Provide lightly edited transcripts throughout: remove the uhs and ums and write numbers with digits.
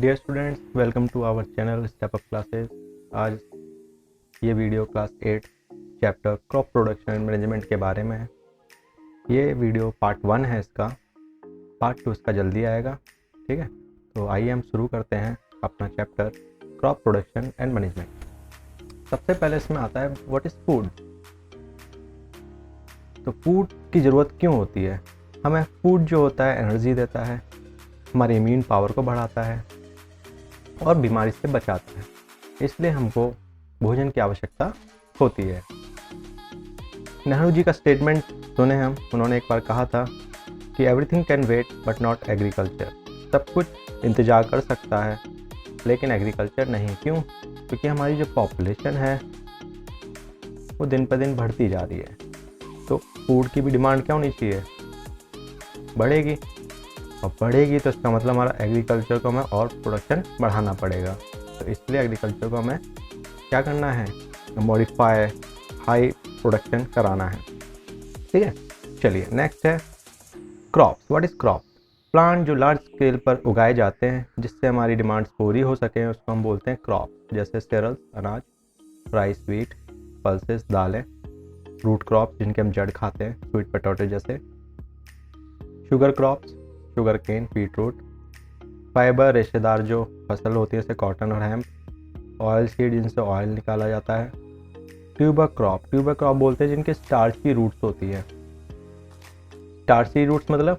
Dear students, welcome to our channel Step Up Classes. आज ये video class 8 chapter crop production and management के बारे में है। ये वीडियो पार्ट 1 है, इसका पार्ट 2 इसका जल्दी आएगा। ठीक है, तो आइए हम शुरू करते हैं अपना chapter crop production and management. सबसे पहले इसमें आता है व्हाट इज़ फूड। तो फूड की ज़रूरत क्यों होती है? हमें फूड जो होता है एनर्जी देता है, हमारे इम्यून पावर को बढ़ाता है और बीमारी से बचाता है, इसलिए हमको भोजन की आवश्यकता होती है। नेहरू जी का स्टेटमेंट सुने हम, उन्होंने एक बार कहा था कि everything can wait but not agriculture. सब कुछ इंतज़ार कर सकता है लेकिन एग्रीकल्चर नहीं। क्यों? क्योंकि हमारी जो पॉपुलेशन है वो दिन पर दिन बढ़ती जा रही है, तो फूड की भी डिमांड क्या होनी चाहिए? बढ़ेगी, और बढ़ेगी तो इसका मतलब हमारा एग्रीकल्चर को हमें और प्रोडक्शन बढ़ाना पड़ेगा। तो इसलिए एग्रीकल्चर को हमें क्या करना है? मॉडिफाई, हाई प्रोडक्शन कराना है। ठीक है, चलिए नेक्स्ट है crops. What is crop? Plant जो लार्ज स्केल पर उगाए जाते हैं जिससे हमारी डिमांड्स पूरी हो सकें, उसको हम बोलते हैं क्रॉप। जैसे सेरल्स अनाज, राइस, व्हीट, पल्सेस दालें, रूट क्रॉप्स जिनके हम जड़ खाते हैं, स्वीट पोटैटो जैसे, sugar crops, sugar cane, beetroot, fibre रेशेदार जो फसल होती है जैसे कॉटन और हेम्प, ऑयल सीड जिनसे ऑयल निकाला जाता है, ट्यूबर क्रॉप बोलते हैं जिनके स्टार्ची रूट्स होती है। स्टार्ची रूट्स मतलब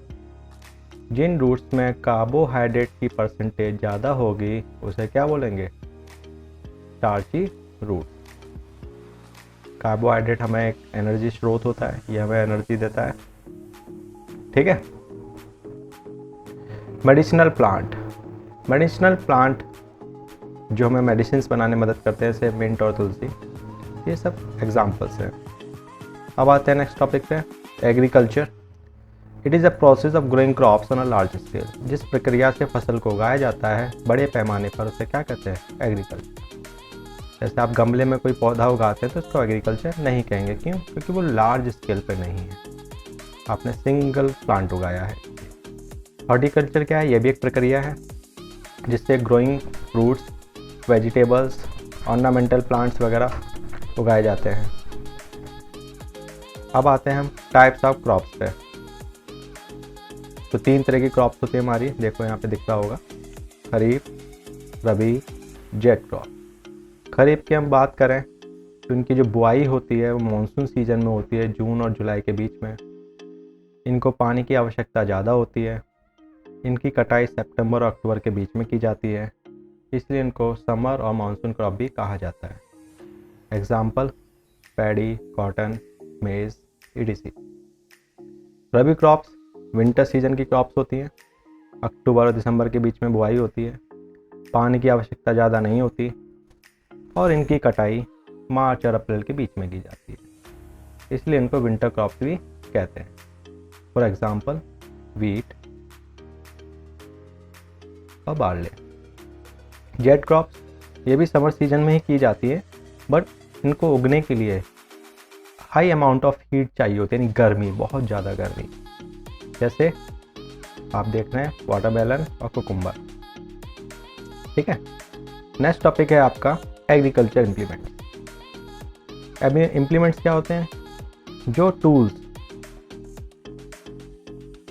जिन रूट्स में कार्बोहाइड्रेट की परसेंटेज ज़्यादा होगी उसे क्या बोलेंगे? Starchy root. कार्बोहाइड्रेट हमें एक एनर्जी स्रोत होता है, ये हमें एनर्जी देता है। ठीक है, मेडिसिनल प्लांट जो हमें मेडिसिन बनाने में मदद करते हैं जैसे मिंट और तुलसी, ये सब एग्जाम्पल्स हैं। अब आते हैं नेक्स्ट टॉपिक पे, agriculture. It is a process of growing crops on a large scale. जिस प्रक्रिया से फसल को उगाया जाता है बड़े पैमाने पर, उसे क्या कहते हैं? एग्रीकल्चर। जैसे आप गमले में कोई पौधा उगाते हैं तो उसको एग्रीकल्चर नहीं कहेंगे। क्यों? क्योंकि वो लार्ज स्केल पर नहीं है, आपने सिंगल प्लांट उगाया है। हॉर्टिकल्चर क्या है? ये भी एक प्रक्रिया है जिससे growing fruits, vegetables, ornamental plants वगैरह उगाए जाते हैं। अब आते हैं हम टाइप्स ऑफ क्रॉप्स पे। तो 3 तरह की क्रॉप्स होती है हमारी, देखो यहाँ पे दिख रहा होगा, खरीफ, रबी, जेट क्रॉप। खरीफ की हम बात करें तो इनकी जो बुआई होती है वो मानसून सीजन में होती है, जून और जुलाई के बीच में। इनको पानी की आवश्यकता ज़्यादा होती है। इनकी कटाई सितंबर और अक्टूबर के बीच में की जाती है, इसलिए इनको समर और मानसून क्रॉप भी कहा जाता है। एग्जाम्पल पैडी, कॉटन, मेज, ईटीसी। रबी क्रॉप्स विंटर सीजन की क्रॉप्स होती हैं, अक्टूबर और दिसंबर के बीच में बुआई होती है, पानी की आवश्यकता ज़्यादा नहीं होती और इनकी कटाई मार्च और अप्रैल के बीच में की जाती है, इसलिए इनको विंटर क्रॉप्स भी कहते हैं। फॉर एग्जाम्पल वीट और बार्ले। जेट क्रॉप्स ये भी समर सीजन में ही की जाती है, बट इनको उगने के लिए हाई अमाउंट ऑफ हीट चाहिए होती है, यानी गर्मी, बहुत ज़्यादा गर्मी। जैसे आप देख रहे हैं वाटरमेलन और कुकुम्बर। ठीक है, नेक्स्ट टॉपिक है आपका एग्रीकल्चर इम्प्लीमेंट्स। अब इम्प्लीमेंट्स क्या होते हैं? जो टूल्स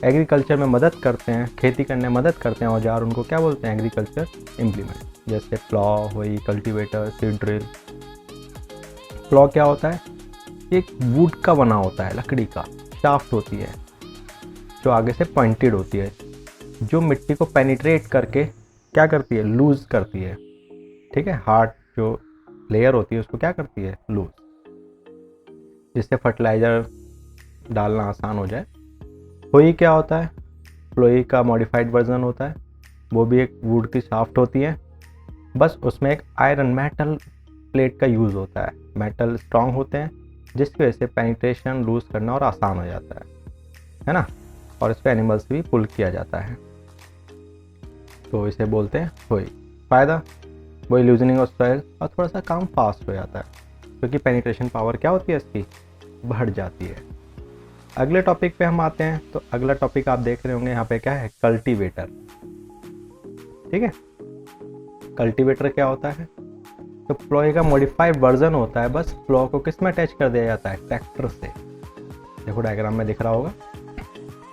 एग्रीकल्चर में मदद करते हैं, खेती करने में मदद करते हैं, औजार, उनको क्या बोलते हैं? Agriculture implement. जैसे प्लॉ हुई, कल्टीवेटर, सीड ड्रिल। प्लॉ क्या होता है? एक वुड का बना होता है, लकड़ी का, शाफ्ट होती है जो आगे से पॉइंटेड होती है, जो मिट्टी को पेनिट्रेट करके क्या करती है? लूज करती है। ठीक है, हार्ड जो लेयर होती है उसको क्या करती है? लूज, जिससे फर्टिलाइज़र डालना आसान हो जाए। फ्लोई क्या होता है? फ्लोई का मॉडिफाइड वर्जन होता है, वो भी एक वुड की शाफ्ट होती है, बस उसमें एक आयरन मेटल प्लेट का यूज़ होता है। मेटल स्ट्रॉन्ग होते हैं जिसकी वजह से पेनिट्रेशन लूज करना और आसान हो जाता है ना, और इस पर एनिमल्स भी पुल किया जाता है, तो इसे बोलते हैं फ्लोई। फ़ायदा वही लूजनिंग ऑफ सॉइल और थोड़ा सा काम फास्ट हो जाता है क्योंकि पेनिट्रेशन पावर क्या होती है इसकी? बढ़ जाती है। अगले टॉपिक पे हम आते हैं, तो अगला टॉपिक आप देख रहे होंगे यहाँ पे क्या है? कल्टीवेटर। ठीक है, कल्टीवेटर क्या होता है? तो प्लॉय का मॉडिफाइड वर्जन होता है, बस प्लॉ को किस में अटैच कर दिया जाता है? ट्रैक्टर से। देखो डायग्राम में दिख रहा होगा।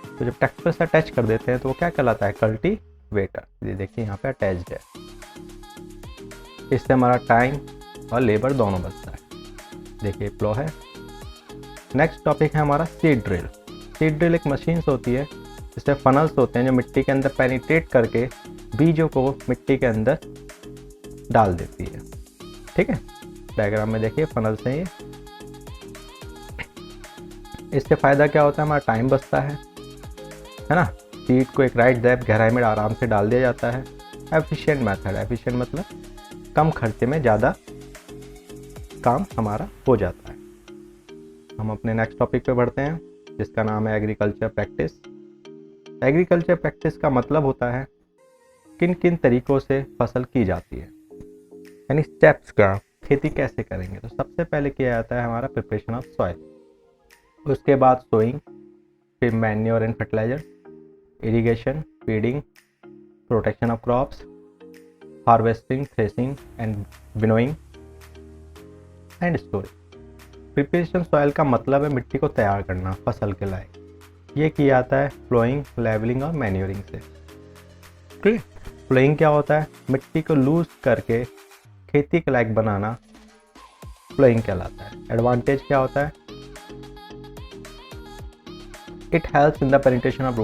तो जब ट्रैक्टर से अटैच कर देते हैं तो वो क्या कहलाता है? कल्टीवेटर। ये देखिए यहाँ पे अटैच्ड है। इससे हमारा टाइम और लेबर दोनों बचता है। देखिए प्लॉ है। नेक्स्ट टॉपिक है हमारा सीड ड्रिल। सीड ड्रिल एक मशीन होती है जिसमें फनल्स होते हैं जो मिट्टी के अंदर पेनिट्रेट करके बीजों को मिट्टी के अंदर डाल देती है। ठीक है, डायग्राम में देखिए फनल्स हैं ये। इससे फ़ायदा क्या होता है? हमारा टाइम बचता है ना। सीड को एक राइट डेप्थ गहराई में आराम से डाल दिया जाता है। Efficient method. एफिशिएंट मतलब कम खर्चे में ज़्यादा काम हमारा हो जाता है। हम अपने नेक्स्ट टॉपिक पे बढ़ते हैं जिसका नाम है एग्रीकल्चर प्रैक्टिस। एग्रीकल्चर प्रैक्टिस का मतलब होता है किन किन तरीक़ों से फसल की जाती है, यानी स्टेप्स का खेती कैसे करेंगे। तो सबसे पहले किया जाता है हमारा प्रिपरेशन ऑफ सॉइल, उसके बाद सोइंग, फिर manure and fertiliser, irrigation, feeding, protection of crops, harvesting, threshing and winnowing and storing. Preparation soil का मतलब है मिट्टी को तैयार करना फसल के लायक। ये किया जाता है प्लोइंग, लेवलिंग और मैन्योरिंग से। ठीक, प्लोइंग क्या होता है? मिट्टी को लूज करके खेती के लायक बनाना प्लोइंग कहलाता है। एडवांटेज क्या होता है? It helps in the penetration of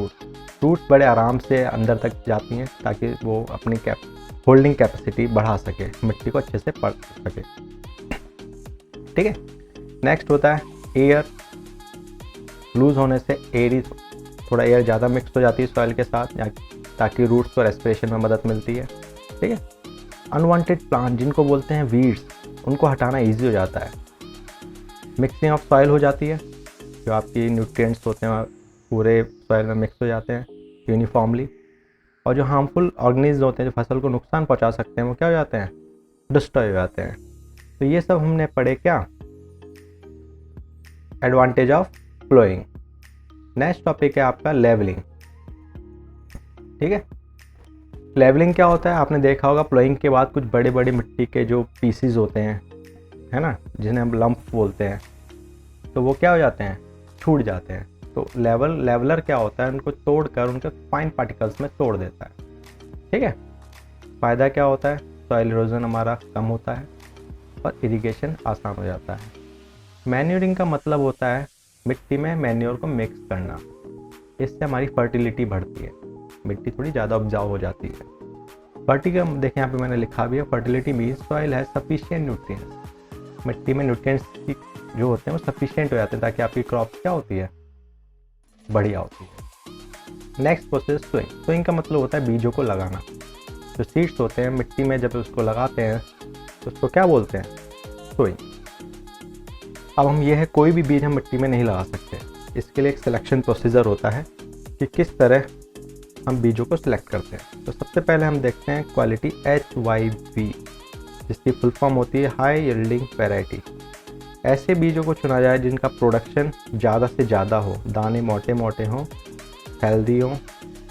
roots बड़े आराम से अंदर तक जाती हैं ताकि वो अपनी होल्डिंग कैपेसिटी बढ़ा सके, मिट्टी को अच्छे से पढ़ सके। ठीक है, नेक्स्ट होता है एयर। लूज होने से थोड़ा एयर ज़्यादा मिक्स हो जाती है सॉइल के साथ ताकि रूट्स को रेस्पिरेशन में मदद मिलती है। ठीक है, अनवांटेड प्लांट जिनको बोलते हैं वीड्स, उनको हटाना इजी हो जाता है। मिक्सिंग ऑफ सॉइल हो जाती है, जो आपकी न्यूट्रिएंट्स होते हैं पूरे सॉइल में मिक्स हो जाते हैं यूनिफॉर्मली। और जो हार्मफुल ऑर्गेनिज्म होते हैं जो फसल को नुकसान पहुंचा सकते हैं वो क्या हो जाते हैं? डिस्ट्रॉय हो जाते हैं। तो ये सब हमने पढ़े क्या? Advantage of ploughing. Next topic है आपका लेवलिंग। ठीक है, लेवलिंग क्या होता है? आपने देखा होगा प्लोइंग के बाद कुछ बड़े बड़े मिट्टी के जो पीसीज होते हैं, है ना, जिन्हें हम लंप बोलते हैं, तो वो क्या हो जाते हैं? छूट जाते हैं। तो लेवलर क्या होता है? उनको तोड़कर उनके फाइन पार्टिकल्स में तोड़ देता है। ठीक है, फ़ायदा क्या होता है? सॉइल इरोजन हमारा कम होता है और इरिगेशन आसान हो जाता है। मैन्योरिंग का मतलब होता है मिट्टी में मैन्योर को मिक्स करना। इससे हमारी फर्टिलिटी बढ़ती है, मिट्टी थोड़ी ज़्यादा उपजाऊ हो जाती है। फर्टिलिटी देखें यहाँ पे मैंने लिखा भी है, फर्टिलिटी मीन्स सॉइल है सफिशिएंट न्यूट्रिएंट्स। मिट्टी में न्यूट्रिएंट्स जो होते हैं वो सफिशिएंट हो जाते हैं ताकि आपकी क्रॉप क्या होती है? बढ़िया होती है। Next process sowing. सोइंग का मतलब होता है बीजों को लगाना। जो सीड्स होते हैं मिट्टी में जब उसको लगाते हैं तो उसको क्या बोलते हैं? सोइंग। अब हम ये है कोई भी बीज हम मिट्टी में नहीं लगा सकते। इसके लिए एक सिलेक्शन प्रोसीजर होता है कि किस तरह हम बीजों को सिलेक्ट करते हैं। तो सबसे पहले हम देखते हैं क्वालिटी HYV, जिसकी फुल फॉर्म होती है हाई यील्डिंग वैरायटी। ऐसे बीजों को चुना जाए जिनका प्रोडक्शन ज़्यादा से ज़्यादा हो, दाने मोटे मोटे हों, हेल्दी हों,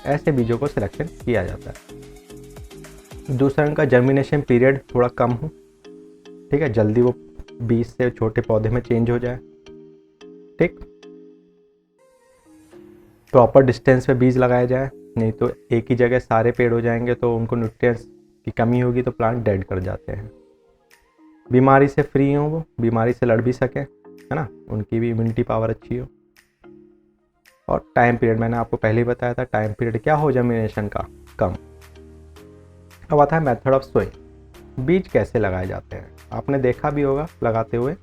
ऐसे बीजों को सिलेक्शन किया जाता है। दूसरा, उनका जर्मिनेशन पीरियड थोड़ा कम हो। ठीक है, जल्दी वो बीज से छोटे पौधे में चेंज हो जाए। ठीक, प्रॉपर डिस्टेंस पे बीज लगाया जाए, नहीं तो एक ही जगह सारे पेड़ हो जाएंगे तो उनको न्यूट्रिएंट्स की कमी होगी तो प्लांट डेड कर जाते हैं। बीमारी से फ्री हो, वो बीमारी से लड़ भी सकें, है ना, उनकी भी इम्यूनिटी पावर अच्छी हो। और टाइम पीरियड मैंने आपको पहले ही बताया था, टाइम पीरियड क्या हो जर्मिनेशन का? कम। अब आता है मेथड ऑफ सोइंग। बीज कैसे लगाए जाते हैं? आपने देखा भी होगा लगाते हुए,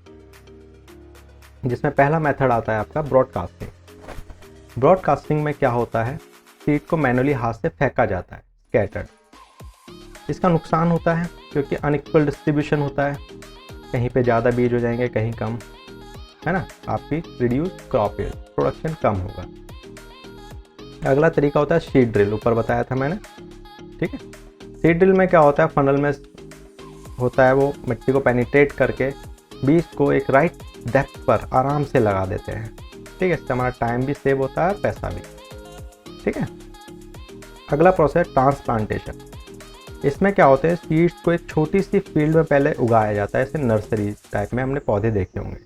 जिसमें पहला मेथड आता है आपका ब्रॉडकास्टिंग। ब्रॉडकास्टिंग में क्या होता है? सीड को मैनुअली हाथ से फेंका जाता है, स्कैटर्ड। इसका नुकसान होता है क्योंकि अनइक्वल डिस्ट्रीब्यूशन होता है, कहीं पे ज़्यादा बीज हो जाएंगे कहीं कम, है ना, आपकी रिड्यूस क्रॉप यील्ड, प्रोडक्शन कम होगा। अगला तरीका होता है सीड ड्रिल, ऊपर बताया था मैंने। ठीक है, सीड ड्रिल में क्या होता है? फनल में होता है वो मिट्टी को पेनिट्रेट करके बीज को एक राइट डेप्थ पर आराम से लगा देते हैं। ठीक है, इससे हमारा टाइम भी सेव होता है, पैसा भी। ठीक है, अगला प्रोसेस ट्रांसप्लांटेशन। इसमें क्या होता है, सीड्स को एक छोटी सी फील्ड में पहले उगाया जाता है, ऐसे नर्सरी टाइप में हमने पौधे देखे होंगे,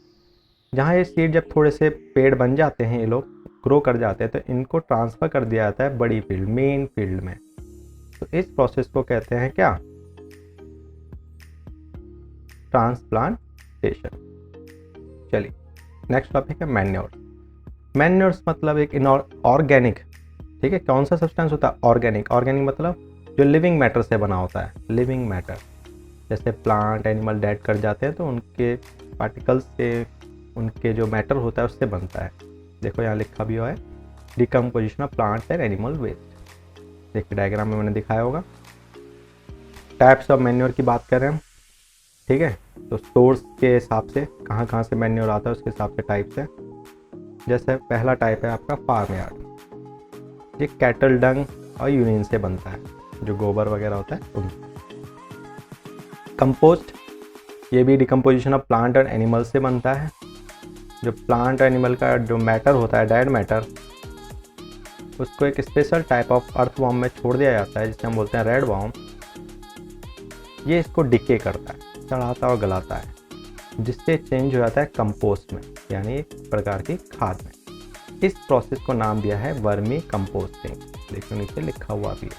जहाँ ये सीड जब थोड़े से पेड़ बन जाते हैं, ये लोग ग्रो कर जाते हैं, तो इनको ट्रांसफ़र कर दिया जाता है बड़ी फील्ड, मेन फील्ड में। तो इस प्रोसेस को कहते हैं क्या, ट्रांसप्लांटेशन। चलिए नेक्स्ट टॉपिक है मैन्योर्स। मैन्योर्स मतलब एक ऑर्गेनिक, ठीक है, कौन सा सब्सटेंस होता है, ऑर्गेनिक। ऑर्गेनिक मतलब जो लिविंग मैटर से बना होता है, लिविंग मैटर, जैसे प्लांट एनिमल डेड कर जाते हैं तो उनके पार्टिकल्स से, उनके जो मैटर होता है उससे बनता है। देखो यहाँ लिखा भी हुआ है, decomposition of plants and animal waste. देखिए डायग्राम में मैंने दिखाया होगा। टाइप्स ऑफ मैन्योर की बात कर रहे हैं हम, ठीक है, तो सोर्स के हिसाब से कहाँ कहाँ से मैन्योर आता है उसके हिसाब से टाइप्स है। जैसे पहला टाइप है आपका फार्म यार्ड, ये कैटल डंग और यूरिन से बनता है, जो गोबर वगैरह होता है उनसे। कंपोस्ट, ये भी डिकम्पोजिशन ऑफ प्लांट और एनिमल से बनता है। जो प्लांट और एनिमल का जो मैटर होता है, डेड मैटर, उसको एक special type of earthworm में छोड़ दिया जाता है, जिसे हम बोलते हैं रेड वॉर्म। ये इसको डिके करता है, चढ़ाता और गलाता है, जिससे चेंज हो जाता है कंपोस्ट में, यानी एक प्रकार की खाद में। इस प्रोसेस को नाम दिया है वर्मी कंपोस्टिंग। देखो नीचे लिखा हुआ भी है,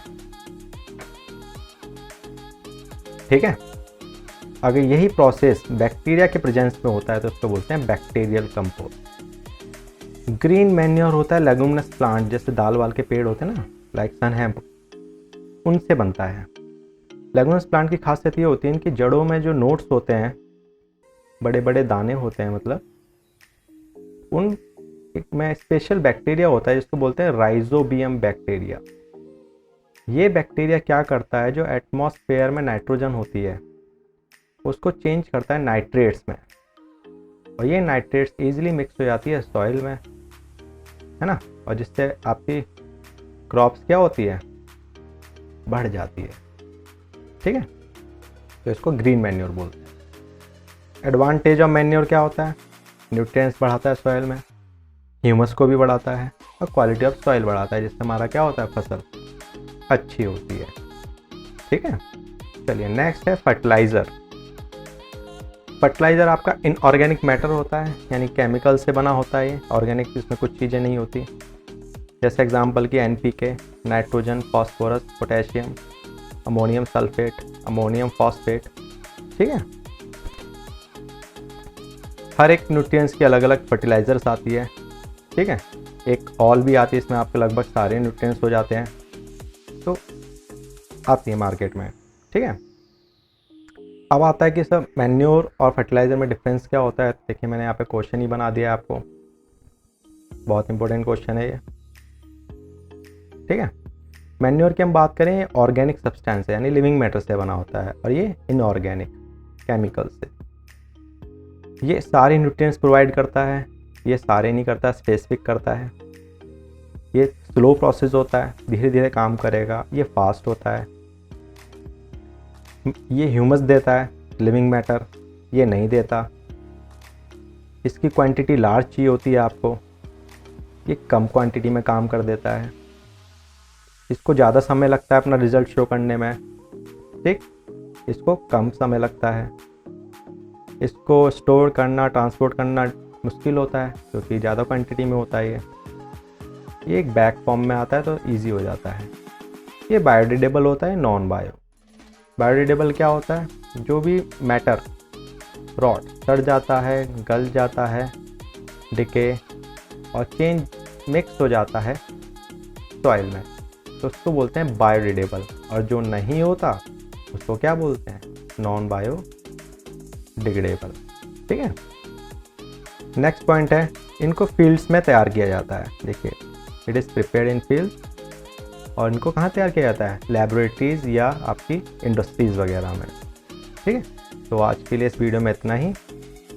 ठीक है। अगर यही प्रोसेस बैक्टीरिया के प्रेजेंस में होता है तो उसको बोलते हैं बैक्टीरियल कंपोस्ट। ग्रीन मैन्योर होता है लेगुमिनस प्लांट, जैसे दाल वाल के पेड़ होते हैं ना, लाइक सनहैम्प, उनसे बनता है। लेगुमिनस प्लांट की खासियत ये होती है, इनकी जड़ों में जो नोट्स होते हैं, बड़े बड़े दाने होते हैं, मतलब उन में स्पेशल बैक्टीरिया होता है जिसको बोलते हैं राइजोबियम बैक्टीरिया। ये बैक्टीरिया क्या करता है, जो एटमॉस्फेयर में नाइट्रोजन होती है उसको चेंज करता है नाइट्रेट्स में, और ये नाइट्रेट्स इजीली मिक्स हो जाती है सॉइल में, है ना, और जिससे आपकी क्रॉप्स क्या होती है, बढ़ जाती है, ठीक है। तो इसको ग्रीन मैन्योर बोलते हैं। एडवांटेज ऑफ मैन्योर क्या होता है, न्यूट्रिएंट्स बढ़ाता है सॉइल में, ह्यूमस को भी बढ़ाता है, और क्वालिटी ऑफ सॉइल बढ़ाता है, जिससे हमारा क्या होता है, फसल अच्छी होती है, ठीक है। चलिए नेक्स्ट है फर्टिलाइज़र। फर्टिलाइज़र आपका इनऑर्गेनिक मैटर होता है, यानी केमिकल से बना होता है। ये ऑर्गेनिक, इसमें कुछ चीज़ें नहीं होती, जैसे एग्जांपल की NPK, nitrogen, phosphorus, potassium, ammonium sulphate, ammonium phosphate, ठीक है। हर एक न्यूट्रिएंट्स की अलग अलग फर्टिलाइज़र्स आती है, ठीक है। एक ऑल भी आती है, इसमें आपके लगभग सारे न्यूट्रिएंट्स हो जाते हैं, तो आती है मार्केट में, ठीक है। अब आता है कि सब मैन्योर और फर्टिलाइज़र में डिफरेंस क्या होता है। देखिए मैंने यहाँ पे क्वेश्चन ही बना दिया है आपको, बहुत इंपॉर्टेंट क्वेश्चन है ये, ठीक है। मैन्योर की हम बात करें, ये ऑर्गेनिक सब्सटेंस है, यानी लिविंग मैटर से बना होता है, और ये इनऑर्गेनिक केमिकल से। ये सारे न्यूट्रिएंट्स प्रोवाइड करता है, ये सारे नहीं करता, स्पेसिफिक करता है। ये स्लो प्रोसेस होता है, धीरे धीरे काम करेगा। ये फास्ट होता है। ये ह्यूमस देता है, लिविंग मैटर, ये नहीं देता। इसकी क्वांटिटी लार्ज चाहिए होती है आपको, ये कम क्वांटिटी में काम कर देता है। इसको ज़्यादा समय लगता है अपना रिजल्ट शो करने में, ठीक, इसको कम समय लगता है। इसको स्टोर करना, ट्रांसपोर्ट करना मुश्किल होता है, क्योंकि ज़्यादा क्वांटिटी में होता है। ये एक बैग फॉर्म में आता है तो इजी हो जाता है। ये बायोडिग्रेडेबल होता है, नॉन बायो। बायोडिग्रेडेबल क्या होता है, जो भी मैटर रॉट सड़ जाता है, गल जाता है, डिके और चेंज मिक्स हो जाता है सॉइल में, तो उसको बोलते हैं बायोडिग्रेडेबल। और जो नहीं होता उसको क्या बोलते हैं, नॉन बायोडिग्रेडेबल, ठीक है। नेक्स्ट पॉइंट है, इनको फील्ड्स में तैयार किया जाता है। देखिए, it is prepared in field, और इनको कहाँ तैयार किया जाता है, लैबोरेटरीज या आपकी इंडस्ट्रीज़ वगैरह में, ठीक है। तो आज के लिए इस वीडियो में इतना ही।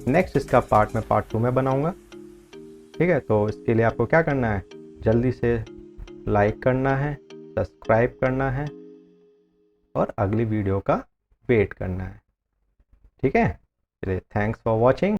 नेक्स्ट इसका पार्ट मैं पार्ट 2 में बनाऊंगा, ठीक है। तो इसके लिए आपको क्या करना है, जल्दी से लाइक करना है, सब्सक्राइब करना है, और अगली वीडियो का वेट करना है, ठीक है। चलिए, थैंक्स फॉर वॉचिंग।